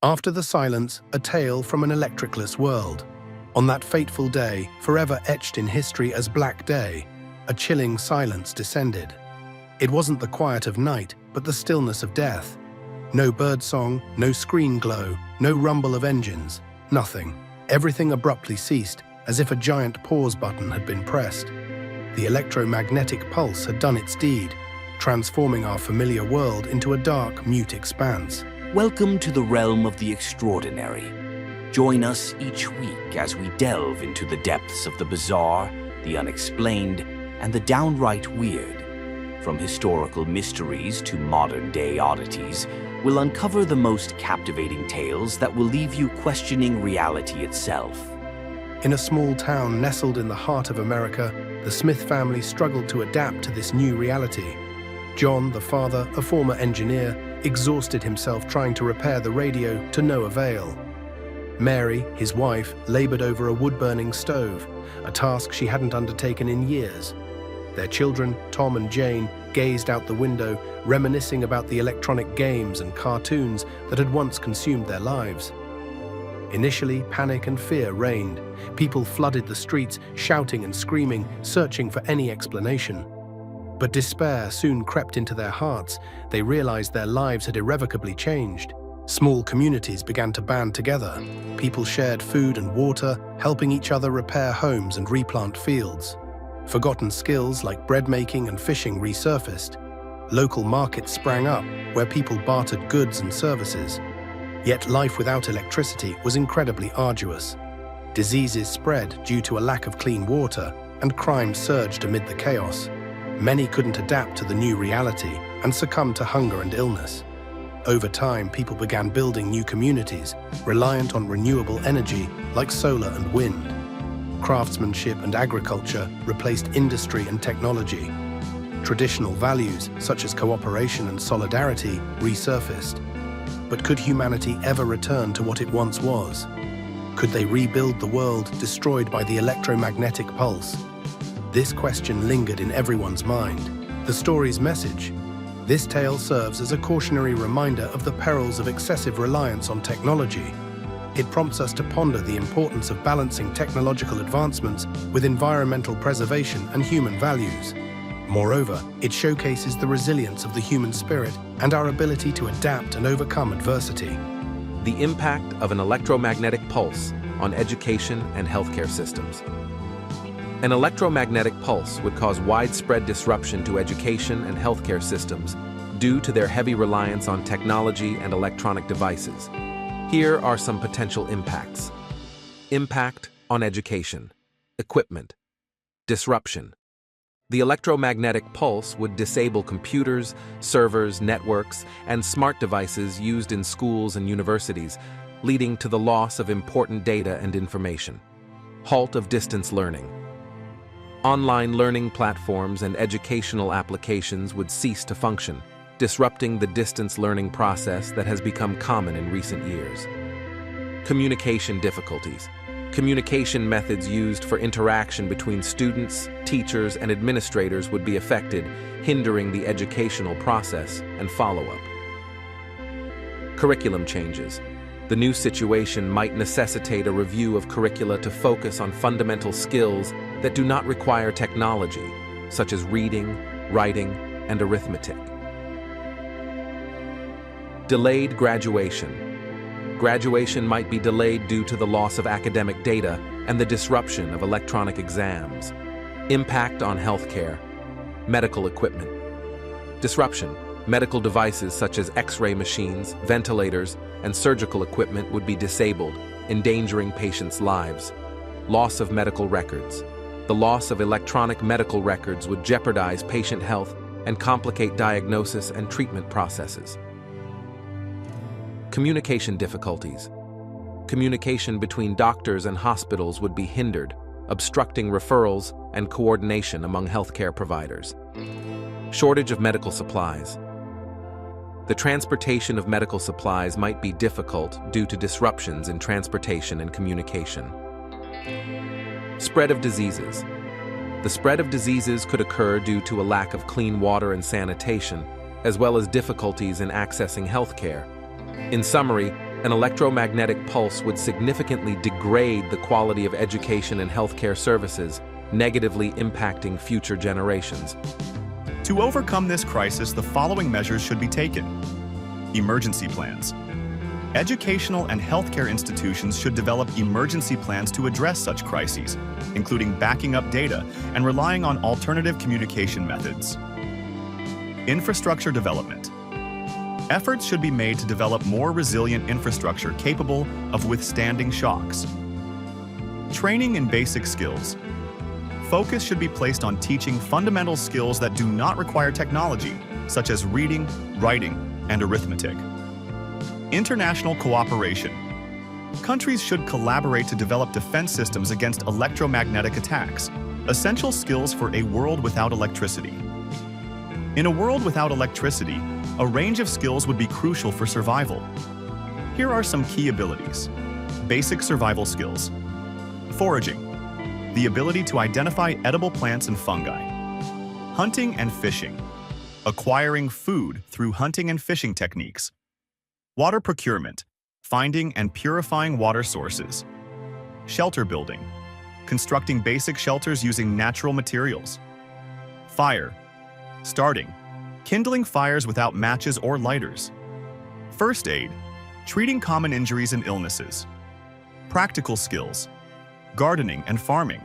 After the silence, a tale from an electricless world. On that fateful day, forever etched in history as Black Day, a chilling silence descended. It wasn't the quiet of night, but the stillness of death. No birdsong, no screen glow, no rumble of engines, nothing. Everything abruptly ceased, as if a giant pause button had been pressed. The electromagnetic pulse had done its deed, transforming our familiar world into a dark, mute expanse. Welcome to the realm of the extraordinary. Join us each week as we delve into the depths of the bizarre, the unexplained, and the downright weird. From historical mysteries to modern-day oddities, we'll uncover the most captivating tales that will leave you questioning reality itself. In a small town nestled in the heart of America, the Smith family struggled to adapt to this new reality. John, the father, a former engineer, exhausted himself trying to repair the radio to no avail. Mary, his wife, labored over a wood-burning stove, a task she hadn't undertaken in years. Their children, Tom and Jane, gazed out the window, reminiscing about the electronic games and cartoons that had once consumed their lives. Initially, panic and fear reigned. People flooded the streets, shouting and screaming, searching for any explanation. But despair soon crept into their hearts. They realized their lives had irrevocably changed. Small communities began to band together. People shared food and water, helping each other repair homes and replant fields. Forgotten skills like bread making and fishing resurfaced. Local markets sprang up, where people bartered goods and services. Yet life without electricity was incredibly arduous. Diseases spread due to a lack of clean water, and crime surged amid the chaos. Many couldn't adapt to the new reality and succumbed to hunger and illness. Over time, people began building new communities, reliant on renewable energy like solar and wind. Craftsmanship and agriculture replaced industry and technology. Traditional values, such as cooperation and solidarity, resurfaced. But could humanity ever return to what it once was? Could they rebuild the world destroyed by the electromagnetic pulse? This question lingered in everyone's mind. The story's message: this tale serves as a cautionary reminder of the perils of excessive reliance on technology. It prompts us to ponder the importance of balancing technological advancements with environmental preservation and human values. Moreover, it showcases the resilience of the human spirit and our ability to adapt and overcome adversity. The impact of an electromagnetic pulse on education and healthcare systems. An electromagnetic pulse would cause widespread disruption to education and healthcare systems due to their heavy reliance on technology and electronic devices. Here are some potential impacts. Impact on education. Equipment. Disruption. The electromagnetic pulse would disable computers, servers, networks, and smart devices used in schools and universities, leading to the loss of important data and information. Halt of distance learning. Online learning platforms and educational applications would cease to function, disrupting the distance learning process that has become common in recent years. Communication difficulties. Communication methods used for interaction between students, teachers, and administrators would be affected, hindering the educational process and follow-up. Curriculum changes. The new situation might necessitate a review of curricula to focus on fundamental skills that do not require technology, such as reading, writing, and arithmetic. Delayed graduation. Graduation might be delayed due to the loss of academic data and the disruption of electronic exams. Impact on healthcare. Medical equipment. Disruption. Medical devices such as X-ray machines, ventilators, and surgical equipment would be disabled, endangering patients' lives. Loss of medical records. The loss of electronic medical records would jeopardize patient health and complicate diagnosis and treatment processes. Communication difficulties. Communication between doctors and hospitals would be hindered, obstructing referrals and coordination among healthcare providers. Shortage of medical supplies. The transportation of medical supplies might be difficult due to disruptions in transportation and communication. Spread of diseases. The spread of diseases could occur due to a lack of clean water and sanitation, as well as difficulties in accessing healthcare. In summary, An electromagnetic pulse would significantly degrade the quality of education and healthcare services, negatively impacting future generations. To overcome this crisis, the following measures should be taken. Emergency plans. Educational and healthcare institutions should develop emergency plans to address such crises, including backing up data and relying on alternative communication methods. Infrastructure development. Efforts should be made to develop more resilient infrastructure capable of withstanding shocks. Training in basic skills. Focus should be placed on teaching fundamental skills that do not require technology, such as reading, writing, and arithmetic. International cooperation. Countries should collaborate to develop defense systems against electromagnetic attacks, essential skills for a world without electricity. In a world without electricity, a range of skills would be crucial for survival. Here are some key abilities. Basic survival skills. Foraging. The ability to identify edible plants and fungi. Hunting and fishing. Acquiring food through hunting and fishing techniques. Water procurement. Finding and purifying water sources. Shelter building. Constructing basic shelters using natural materials. Fire. Starting. Kindling fires without matches or lighters. First aid. Treating common injuries and illnesses. Practical skills. Gardening and farming.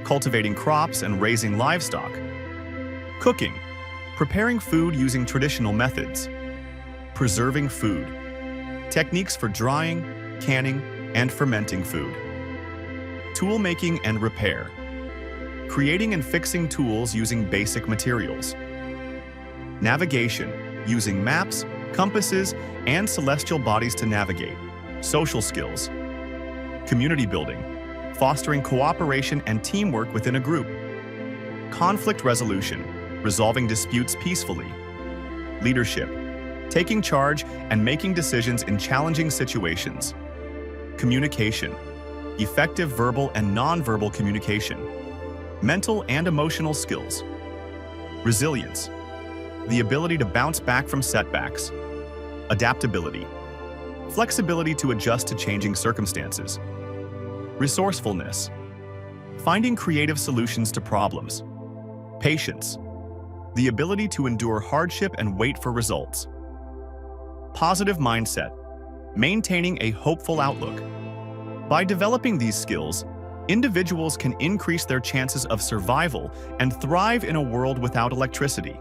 Cultivating crops and raising livestock. Cooking. Preparing food using traditional methods. Preserving food. Techniques for drying, canning, and fermenting food. Tool making and repair. Creating and fixing tools using basic materials. Navigation, using maps, compasses, and celestial bodies to navigate. Social skills. Community building, fostering cooperation and teamwork within a group. Conflict resolution, resolving disputes peacefully. Leadership, taking charge and making decisions in challenging situations. Communication, effective verbal and non-verbal communication. Mental and emotional skills. Resilience, the ability to bounce back from setbacks. Adaptability, flexibility to adjust to changing circumstances. Resourcefulness, finding creative solutions to problems. Patience, the ability to endure hardship and wait for results. Positive mindset, maintaining a hopeful outlook. By developing these skills, individuals can increase their chances of survival and thrive in a world without electricity.